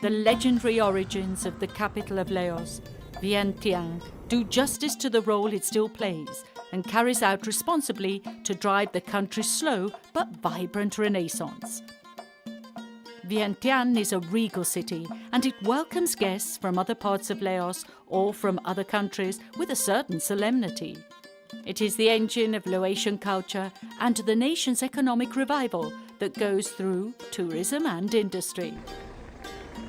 The legendary origins of the capital of Laos, Vientiane, do justice to the role it still plays and carries out responsibly to drive the country's slow but vibrant renaissance. Vientiane is a regal city and it welcomes guests from other parts of Laos or from other countries with a certain solemnity. It is the engine of Laotian culture and the nation's economic revival that goes through tourism and industry.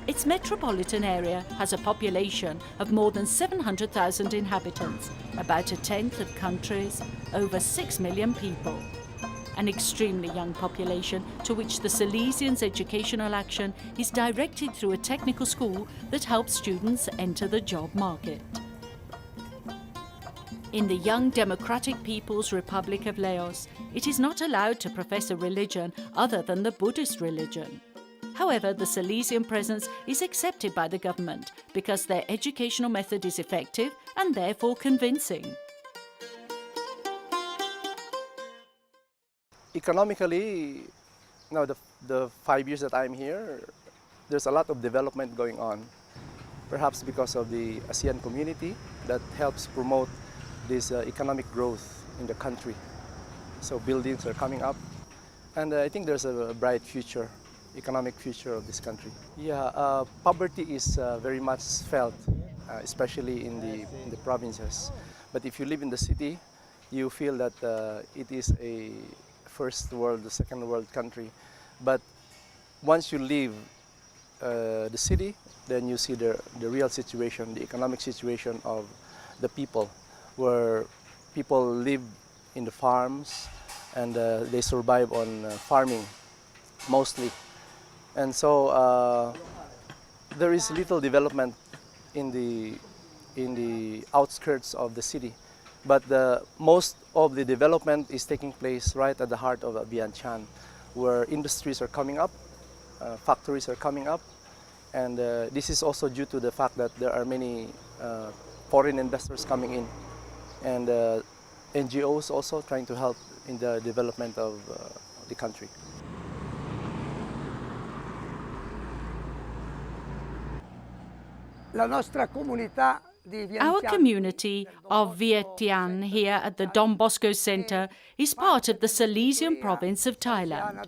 Its metropolitan area has a population of more than 700,000 inhabitants, about a tenth of countries, over 6 million people. An extremely young population to which the Salesians' educational action is directed through a technical school that helps students enter the job market. In the young Democratic People's Republic of Laos, it is not allowed to profess a religion other than the Buddhist religion. However, the Salesian presence is accepted by the government because their educational method is effective and therefore convincing. Economically, now the 5 years that I'm here, there's a lot of development going on. Perhaps because of the ASEAN community that helps promote this economic growth in the country. So buildings are coming up, and I think there's a bright future. Economic future of this country. Yeah, poverty is very much felt, especially in the provinces. But if you live in the city, you feel that it is a first world, the second world country. But once you leave the city, then you see the real situation, the economic situation of the people, where people live in the farms and they survive on farming mostly. And so there is little development in the outskirts of the city, but most of the development is taking place right at the heart of Vientiane, where industries are coming up, factories are coming up, and this is also due to the fact that there are many foreign investors coming in, and NGOs also trying to help in the development of the country. Our community of Vientiane here at the Don Bosco Centre is part of the Salesian province of Thailand.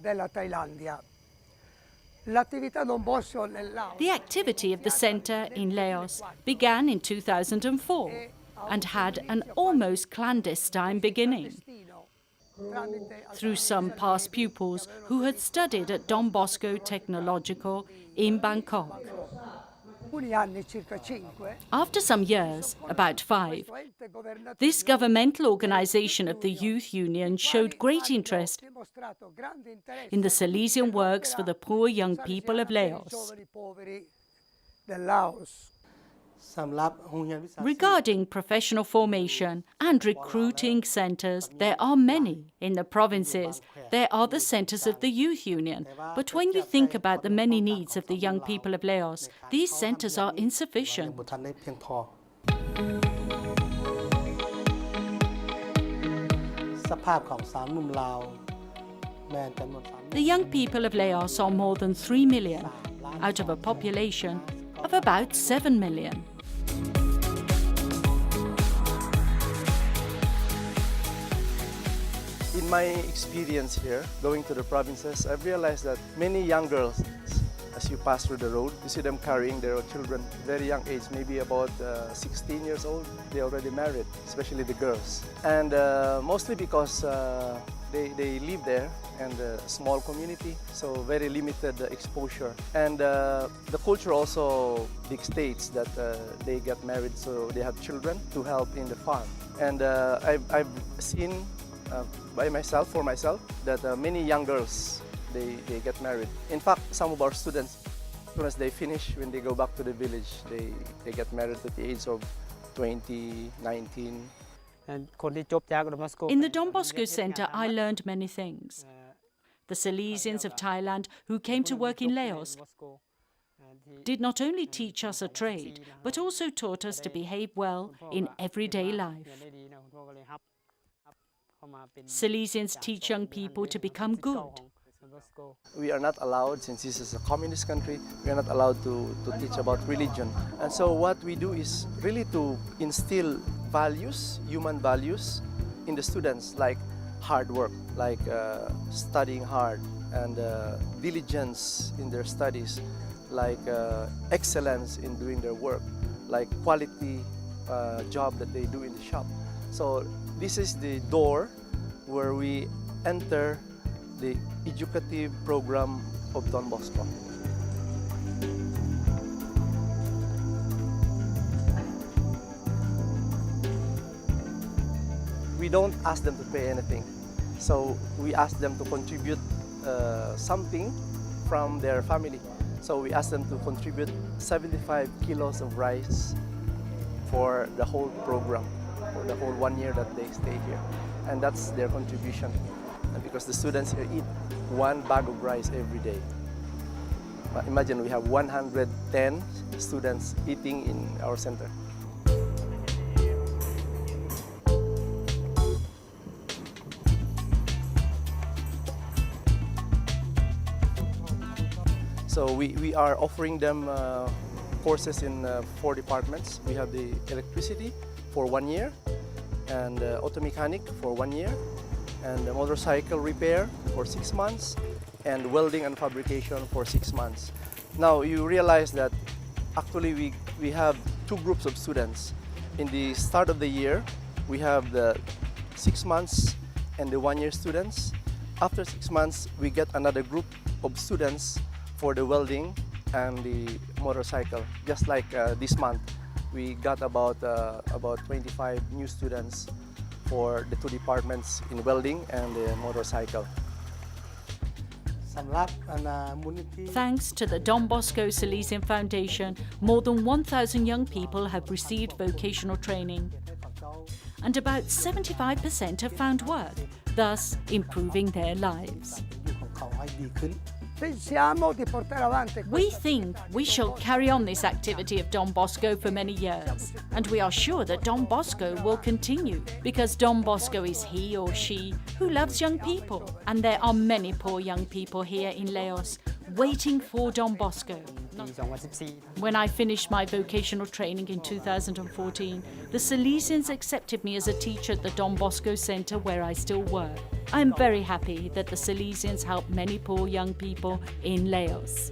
The activity of the centre in Laos began in 2004 and had an almost clandestine beginning. Through some past pupils who had studied at Don Bosco Technological in Bangkok. After some years, about 5, this governmental organization of the Youth Union showed great interest in the Salesian works for the poor young people of Laos. Regarding professional formation and recruiting centres, there are many. In the provinces, there are the centres of the Youth Union. But when you think about the many needs of the young people of Laos, these centres are insufficient. The young people of Laos are more than 3 million, out of a population of about 7 million. In my experience here, going to the provinces, I've realized that many young girls, as you pass through the road, you see them carrying their children, very young age, maybe about 16 years old, they're already married, especially the girls. And mostly because they live there and a small community, so very limited exposure. And the culture also dictates that they get married, so they have children to help in the farm. And I've seen by myself, for myself, that many young girls, they get married. In fact, some of our students, as soon as they finish, when they go back to the village, they get married at the age of 20, 19. In the Don Bosco Centre, I learned many things. The Salesians of Thailand who came to work in Laos did not only teach us a trade, but also taught us to behave well in everyday life. Salesians teach young people to become good. We are not allowed, since this is a communist country, we are not allowed to teach about religion. And so what we do is really to instill values, human values, in the students, like hard work, like studying hard, and diligence in their studies, like excellence in doing their work, like quality job that they do in the shop. So this is the door where we enter the educative program of Don Bosco. We don't ask them to pay anything, so we ask them to contribute something from their family. So we ask them to contribute 75 kilos of rice for the whole program, for the whole 1 year that they stay here. And that's their contribution, because the students here eat 1 bag of rice every day. But imagine we have 110 students eating in our center. So we are offering them courses in 4 departments. We have the electricity for 1 year, and auto mechanic for 1 year, and motorcycle repair for 6 months, and welding and fabrication for 6 months. Now you realize that actually we have 2 groups of students. In the start of the year, we have the 6 months and the 1 year students. After 6 months, we get another group of students for the welding and the motorcycle. Just like this month, we got about 25 new students for the 2 departments in welding and the motorcycle. Thanks to the Don Bosco Salesian Foundation, more than 1,000 young people have received vocational training, and about 75% have found work, thus improving their lives. We think we shall carry on this activity of Don Bosco for many years, and we are sure that Don Bosco will continue, because Don Bosco is he or she who loves young people, and there are many poor young people here in Laos waiting for Don Bosco. When I finished my vocational training in 2014, the Salesians accepted me as a teacher at the Don Bosco Centre, where I still work. I am very happy that the Salesians help many poor young people in Laos.